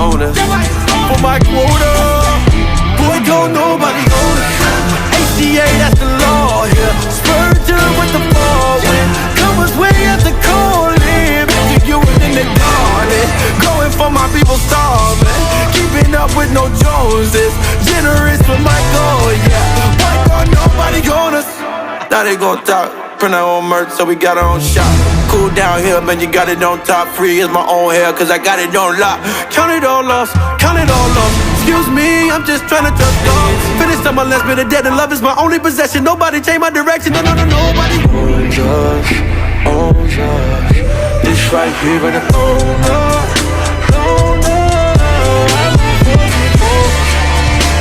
own us. For my quota, boy, don't nobody own us. ACA, that's the law here. Spurgeon with the ball win. Covers way at the cold limb. You in the garden, going for my people starving. Keeping up with no Joneses, generous with my goal, yeah. Why gon' nobody on us? Now they gon' talk, print our own merch, so we got our own shop. Cool down here, man, you got it on top. Free is my own hair, cause I got it on lock. Count it all lost, count it all lost. Excuse me, I'm just trying to touch God. Finished on my last bit of dead, and love is my only possession. Nobody change my direction, no, nobody owns us, owns us. This right here, and own us, own us.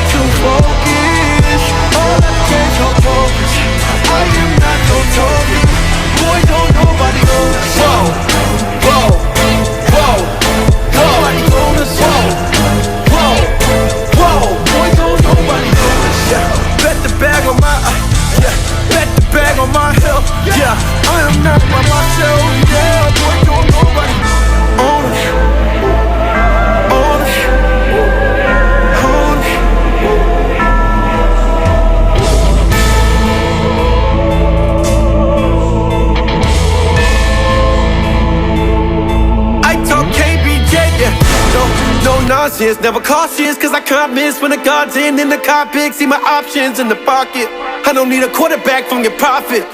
Too focused, all I can't no focus. I am not no token. Boy, don't nobody own us. Whoa, whoa, whoa, nobody own us. Whoa, whoa, whoa, boy, don't nobody own us. Yeah, bet the bag on my, yeah, bet the bag on my health. Yeah, I am not by myself. Yeah, boy, don't nobody own us. Own us. Own us. No nonsense, never cautious, cause I can't miss when the God's in the cockpit. See my options in the pocket. I don't need a quarterback from your profit.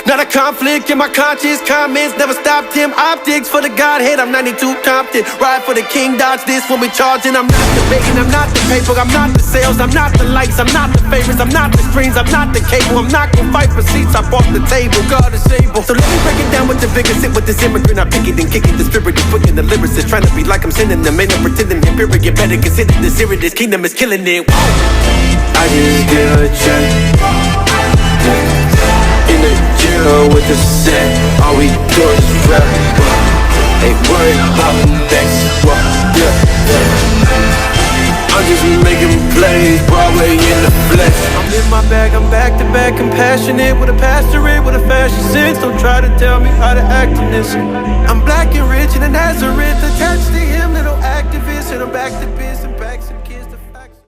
Not a conflict in my conscience. Comments never stopped him. Optics for the Godhead, I'm 92 Compton. Ride for the king, dodge this when we charging. I'm not debating, I'm not the paper, I'm not the sales, I'm not the lights, I'm not the favorites, I'm not the screens, I'm not the cable. I'm not gonna fight for seats, I bought the table. God is able. So let me break it down with the vigor. Sit with this immigrant, I pick it and kick it. The spirit is putting the lyricist, trying to be like I'm sending them. Ain't no pretending here, period. You better consider this serious. This kingdom is killing it. Whoa. I just get a check. In the jail with the set, all we do is rap. Ain't worried about the next. I'm just making plays, Broadway in the flesh. I'm in my bag, I'm back to back, compassionate with a pastorate, with a fashion sense. Don't try to tell me how to act in this. I'm black and rich in the Nazareth, attached to him, little activist, and I'm back to business.